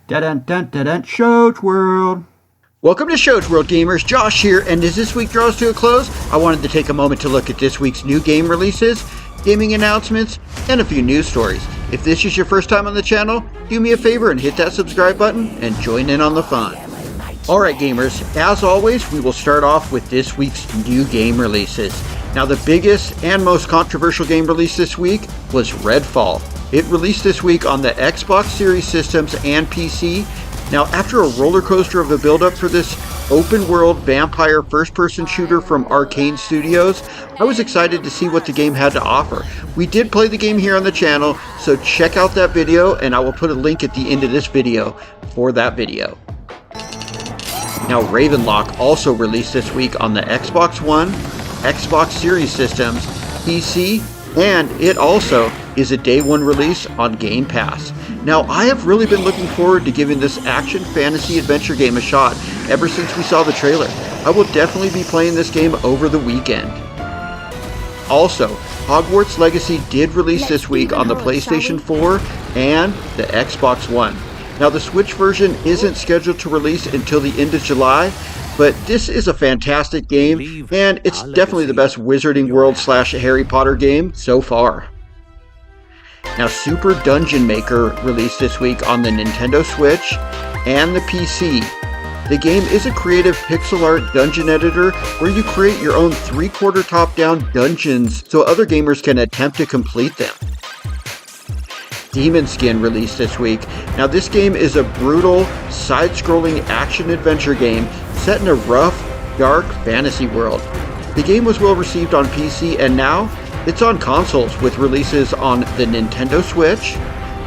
Dun-dun-dun-dun-dun, Shows World. Welcome to Shows World, gamers. Josh here, and as this week draws to a close, I wanted to take a moment to look at this week's new game releases, gaming announcements, and a few news stories. If this is your first time on the channel, do me a favor and hit that subscribe button and join in on the fun. Alright gamers, as always, we will start off with this week's new game releases. Now the biggest and most controversial game released this week was Redfall. It released this week on the Xbox Series systems and PC. Now after a roller coaster of a build-up for this open world vampire first-person shooter from Arcane Studios, I was excited to see what the game had to offer. We did play the game here on the channel, so check out that video and I will put a link at the end of this video for that video. Now Ravenlock also released this week on the Xbox One, Xbox Series systems, PC, and it also is a day one release on Game Pass. Now I have really been looking forward to giving this action fantasy adventure game a shot ever since we saw the trailer. I will definitely be playing this game over the weekend. Also, Hogwarts Legacy did release this week on the PlayStation 4 and the Xbox One. Now the Switch version isn't scheduled to release until the end of July, but this is a fantastic game, and it's definitely the best Wizarding World / Harry Potter game so far. Now Super Dungeon Maker released this week on the Nintendo Switch and the PC. The game is a creative pixel art dungeon editor where you create your own 3/4 top-down dungeons so other gamers can attempt to complete them. Demon Skin released this week. Now this game is a brutal, side-scrolling action-adventure game set in a rough, dark fantasy world. The game was well received on PC and now it's on consoles with releases on the Nintendo Switch,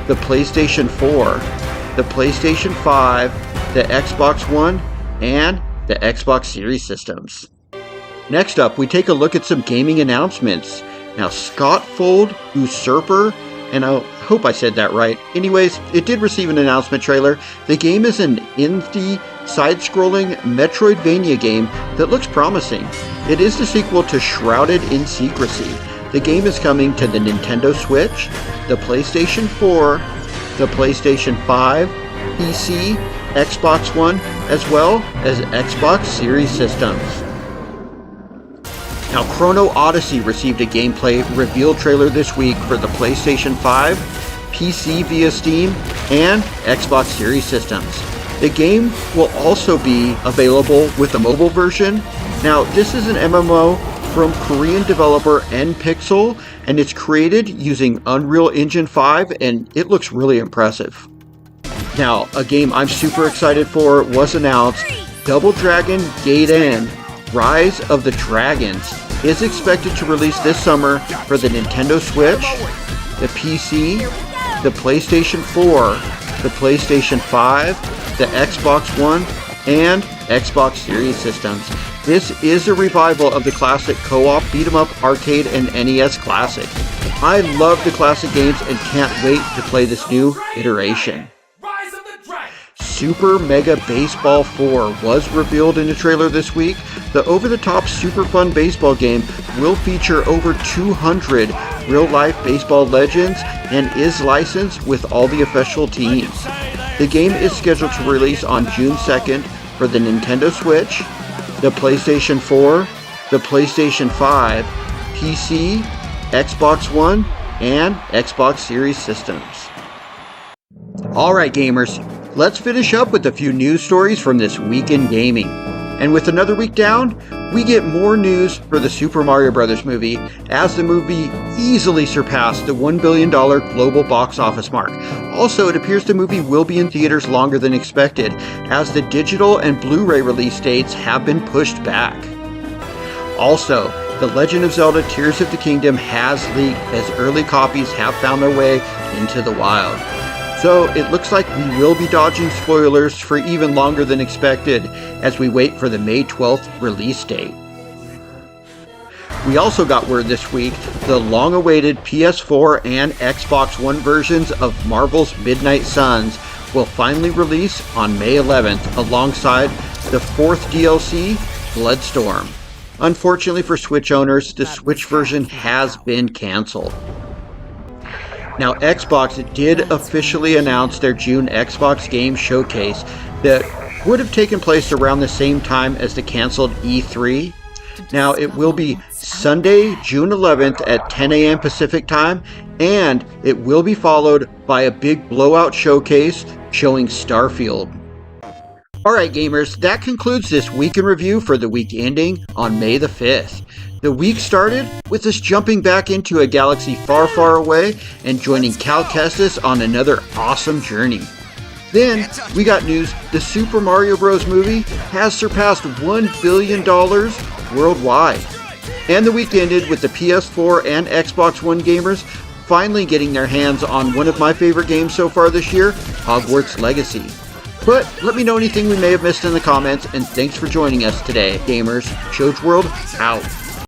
the PlayStation 4, the PlayStation 5, the Xbox One, and the Xbox Series systems. Next up, we take a look at some gaming announcements. Now Scotfold Usurper, and I hope I said that right. Anyways, it did receive an announcement trailer. The game is an indie, side-scrolling Metroidvania game that looks promising. It is the sequel to Shrouded in Secrecy. The game is coming to the Nintendo Switch, the PlayStation 4, the PlayStation 5, PC, Xbox One, as well as Xbox Series systems. Now Chrono Odyssey received a gameplay reveal trailer this week for the PlayStation 5, PC via Steam, and Xbox Series systems. The game will also be available with a mobile version. Now this is an MMO from Korean developer NPixel, and it's created using Unreal Engine 5 and it looks really impressive. Now a game I'm super excited for was announced. Double Dragon Gaiden Rise of the Dragons is expected to release this summer for the Nintendo Switch, the PC, the PlayStation 4, the PlayStation 5, the Xbox One, and Xbox Series systems. This is a revival of the classic co-op beat-em-up arcade and NES classic. I love the classic games and can't wait to play this new iteration. Super Mega Baseball 4 was revealed in a trailer this week. The over-the-top super fun baseball game will feature over 200 real-life baseball legends and is licensed with all the official teams. The game is scheduled to release on June 2nd for the Nintendo Switch, the PlayStation 4, the PlayStation 5, PC, Xbox One, and Xbox Series systems. Alright gamers, let's finish up with a few news stories from this week in gaming. And with another week down, we get more news for the Super Mario Bros. Movie, as the movie easily surpassed the $1 billion global box office mark. Also, it appears the movie will be in theaters longer than expected, as the digital and Blu-ray release dates have been pushed back. Also, The Legend of Zelda Tears of the Kingdom has leaked, as early copies have found their way into the wild. So it looks like we will be dodging spoilers for even longer than expected as we wait for the May 12th release date. We also got word this week the long-awaited PS4 and Xbox One versions of Marvel's Midnight Suns will finally release on May 11th alongside the 4th DLC, Bloodstorm. Unfortunately for Switch owners, the Switch version has been cancelled. Now, Xbox did officially announce their June Xbox Game Showcase that would have taken place around the same time as the canceled E3. Now, it will be Sunday, June 11th at 10 a.m. Pacific time, and it will be followed by a big blowout showcase showing Starfield. Alright gamers, that concludes this week in review for the week ending on May the 5th. The week started with us jumping back into a galaxy far, far away and joining Cal Kestis on another awesome journey. Then, we got news the Super Mario Bros. Movie has surpassed $1 billion worldwide. And the week ended with the PS4 and Xbox One gamers finally getting their hands on one of my favorite games so far this year, Hogwarts Legacy. But let me know anything we may have missed in the comments, and thanks for joining us today, gamers. Shows World out.